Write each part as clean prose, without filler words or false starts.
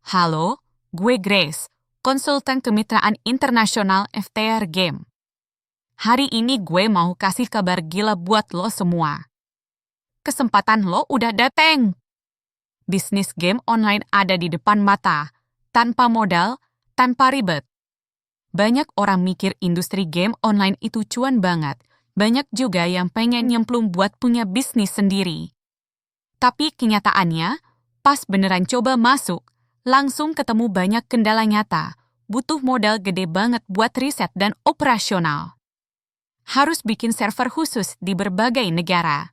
Halo, gue Grace, konsultan kemitraan internasional FTR Game. Hari ini gue mau kasih kabar gila buat lo semua. Kesempatan lo udah dateng. Bisnis game online ada di depan mata, tanpa modal, tanpa ribet. Banyak orang mikir industri game online itu cuan banget. Banyak juga yang pengen nyemplung buat punya bisnis sendiri. Tapi kenyataannya, pas beneran coba masuk, langsung ketemu banyak kendala nyata, butuh modal gede banget buat riset dan operasional. Harus bikin server khusus di berbagai negara.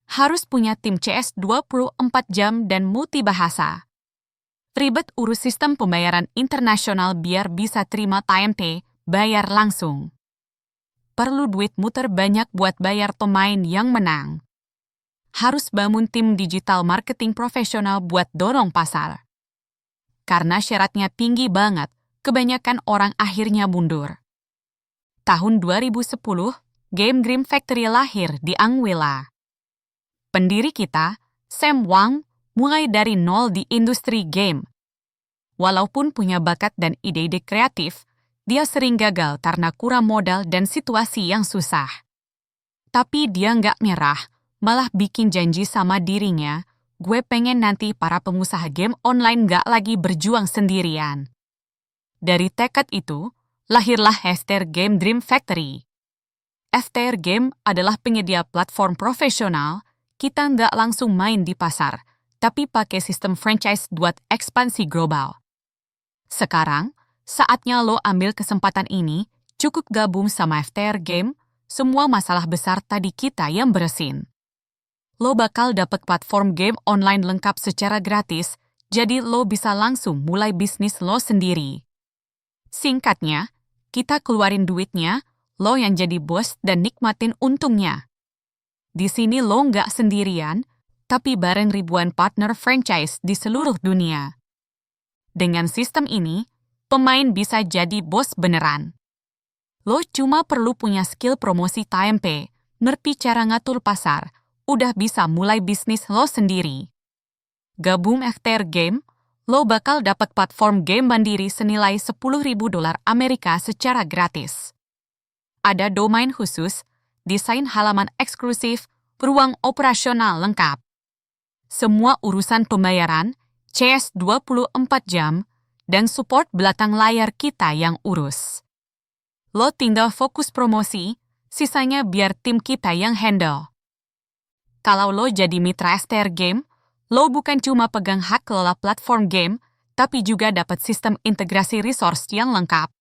Harus punya tim CS 24 jam dan multibahasa. Ribet urus sistem pembayaran internasional biar bisa terima TMT, bayar langsung. Perlu duit muter banyak buat bayar pemain yang menang. Harus bangun tim digital marketing profesional buat dorong pasar. Karena syaratnya tinggi banget, kebanyakan orang akhirnya mundur. Tahun 2010, Game Dream Factory lahir di Anguilla. Pendiri kita, Sam Wang, mulai dari nol di industri game. Walaupun punya bakat dan ide-ide kreatif, dia sering gagal karena kurang modal dan situasi yang susah. Tapi dia nggak nyerah, malah bikin janji sama dirinya, gue pengen nanti para pengusaha game online nggak lagi berjuang sendirian. Dari tekad itu, lahirlah FTR Game Dream Factory. FTR Game adalah penyedia platform profesional, kita nggak langsung main di pasar, tapi pakai sistem franchise buat ekspansi global. Sekarang, saatnya lo ambil kesempatan ini, cukup gabung sama FTR Game, semua masalah besar tadi kita yang beresin. Lo bakal dapet platform game online lengkap secara gratis, jadi lo bisa langsung mulai bisnis lo sendiri. Singkatnya, kita keluarin duitnya, lo yang jadi bos dan nikmatin untungnya. Di sini lo nggak sendirian, tapi bareng ribuan partner franchise di seluruh dunia. Dengan sistem ini, pemain bisa jadi bos beneran. Lo cuma perlu punya skill promosi TMP, ngerti cara ngatur pasar, udah bisa mulai bisnis lo sendiri. Gabung FTR Game, lo bakal dapat platform game mandiri senilai $10.000 Amerika secara gratis. Ada domain khusus, desain halaman eksklusif, ruang operasional lengkap. Semua urusan pembayaran, CS 24 jam, dan support belakang layar kita yang urus. Lo tinggal fokus promosi, sisanya biar tim kita yang handle. Kalau lo jadi mitra FTR Game, lo bukan cuma pegang hak kelola platform game, tapi juga dapat sistem integrasi resource yang lengkap.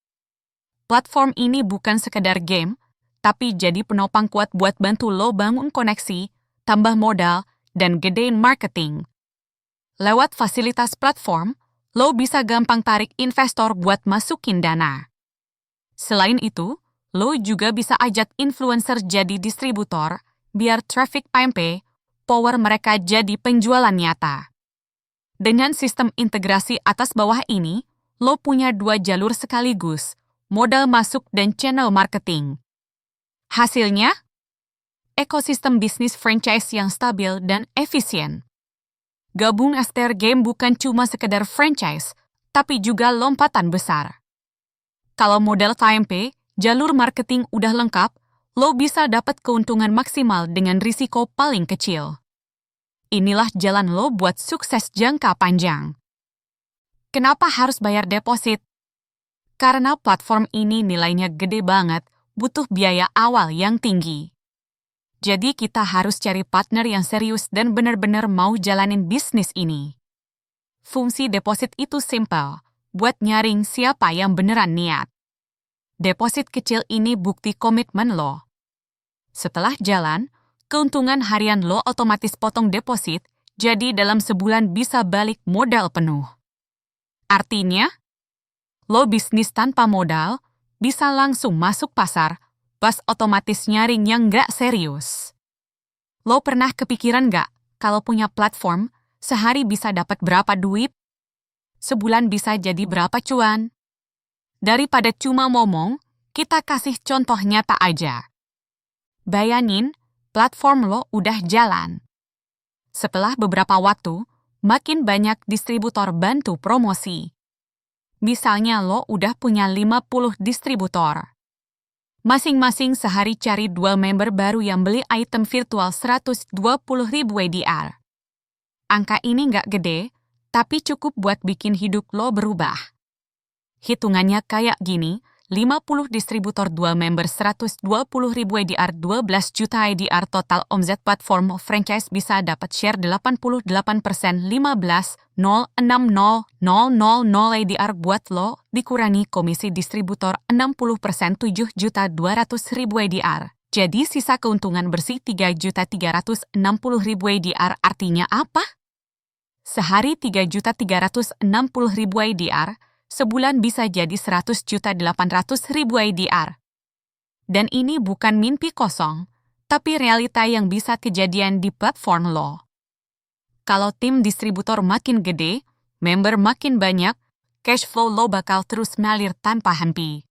Platform ini bukan sekedar game, tapi jadi penopang kuat buat bantu lo bangun koneksi, tambah modal, dan gedein marketing. Lewat fasilitas platform, lo bisa gampang tarik investor buat masukin dana. Selain itu, lo juga bisa ajak influencer jadi distributor, biar traffic PMP, power mereka jadi penjualan nyata. Dengan sistem integrasi atas bawah ini, lo punya 2 jalur sekaligus, modal masuk dan channel marketing. Hasilnya, ekosistem bisnis franchise yang stabil dan efisien. Gabung FTR Game bukan cuma sekedar franchise, tapi juga lompatan besar. Kalau modal TMP, jalur marketing udah lengkap, lo bisa dapat keuntungan maksimal dengan risiko paling kecil. Inilah jalan lo buat sukses jangka panjang. Kenapa harus bayar deposit? Karena platform ini nilainya gede banget, butuh biaya awal yang tinggi. Jadi kita harus cari partner yang serius dan benar-benar mau jalanin bisnis ini. Fungsi deposit itu simpel, buat nyaring siapa yang beneran niat. Deposit kecil ini bukti komitmen lo. Setelah jalan, keuntungan harian lo otomatis potong deposit, jadi dalam sebulan bisa balik modal penuh. Artinya, lo bisnis tanpa modal, bisa langsung masuk pasar, pas otomatis nyaring yang nggak serius. Lo pernah kepikiran nggak, kalau punya platform, sehari bisa dapat berapa duit? Sebulan bisa jadi berapa cuan? Daripada cuma ngomong, kita kasih contoh nyata aja. Bayangin, platform lo udah jalan. Setelah beberapa waktu, makin banyak distributor bantu promosi. Misalnya lo udah punya 50 distributor. Masing-masing sehari cari 2 member baru yang beli item virtual 120.000 ADR. Angka ini nggak gede, tapi cukup buat bikin hidup lo berubah. Hitungannya kayak gini, 50 distributor 2 member 120.000 ADR 12 juta ADR total omzet platform franchise bisa dapat share 88% 15,060,000 ADR buat lo, dikurangi komisi distributor 60% 7.200.000 ADR. Jadi sisa keuntungan bersih 3.360.000 ADR artinya apa? Sehari 3.360.000 ADR, sebulan bisa jadi 100.800.000 ADR. Dan ini bukan mimpi kosong, tapi realita yang bisa kejadian di platform lo. Kalau tim distributor makin gede, member makin banyak, cash flow lo bakal terus mengalir tanpa henti.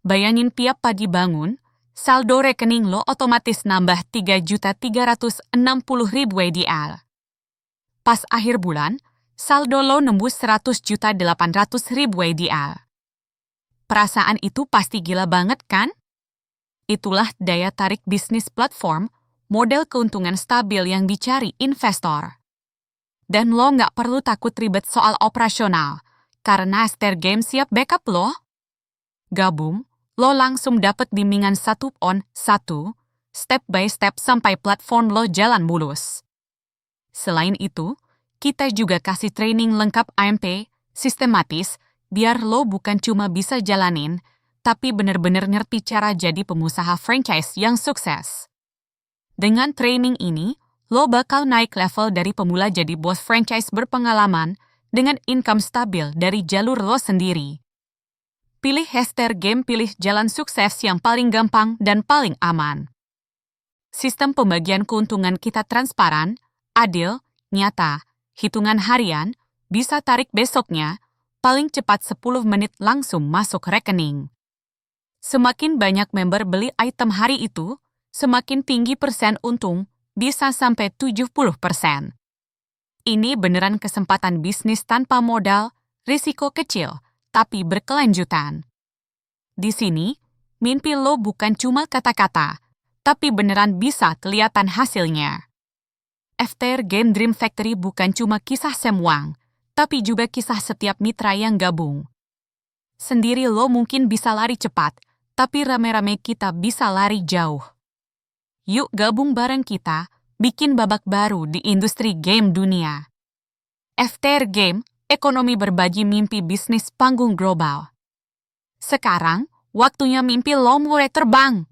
Bayangin tiap pagi bangun, saldo rekening lo otomatis nambah 3.360.000 ADR. Pas akhir bulan, saldo lo nembus 100.800.000 ADR. Perasaan itu pasti gila banget kan? Itulah daya tarik bisnis platform, model keuntungan stabil yang dicari investor. Dan lo nggak perlu takut ribet soal operasional, karena Aster Game siap backup lo. Gabung, lo langsung dapat bimbingan 1-on-1, step by step sampai platform lo jalan mulus. Selain itu, kita juga kasih training lengkap AMP, sistematis, biar lo bukan cuma bisa jalanin, tapi bener-bener ngerti cara jadi pengusaha franchise yang sukses. Dengan training ini, lo bakal naik level dari pemula jadi bos franchise berpengalaman dengan income stabil dari jalur lo sendiri. Pilih Aster Game, pilih jalan sukses yang paling gampang dan paling aman. Sistem pembagian keuntungan kita transparan, adil, nyata, hitungan harian, bisa tarik besoknya, paling cepat 10 menit langsung masuk rekening. Semakin banyak member beli item hari itu, semakin tinggi persen untung, bisa sampai 70%. Ini beneran kesempatan bisnis tanpa modal, risiko kecil, tapi berkelanjutan. Di sini, mimpi lo bukan cuma kata-kata, tapi beneran bisa kelihatan hasilnya. Aster Game Dream Factory bukan cuma kisah Semuang, tapi juga kisah setiap mitra yang gabung. Sendiri lo mungkin bisa lari cepat, tapi rame-rame kita bisa lari jauh. Yuk gabung bareng kita, bikin babak baru di industri game dunia. Aster Game, ekonomi berbagi mimpi bisnis panggung global. Sekarang, waktunya mimpi lo mulai terbang.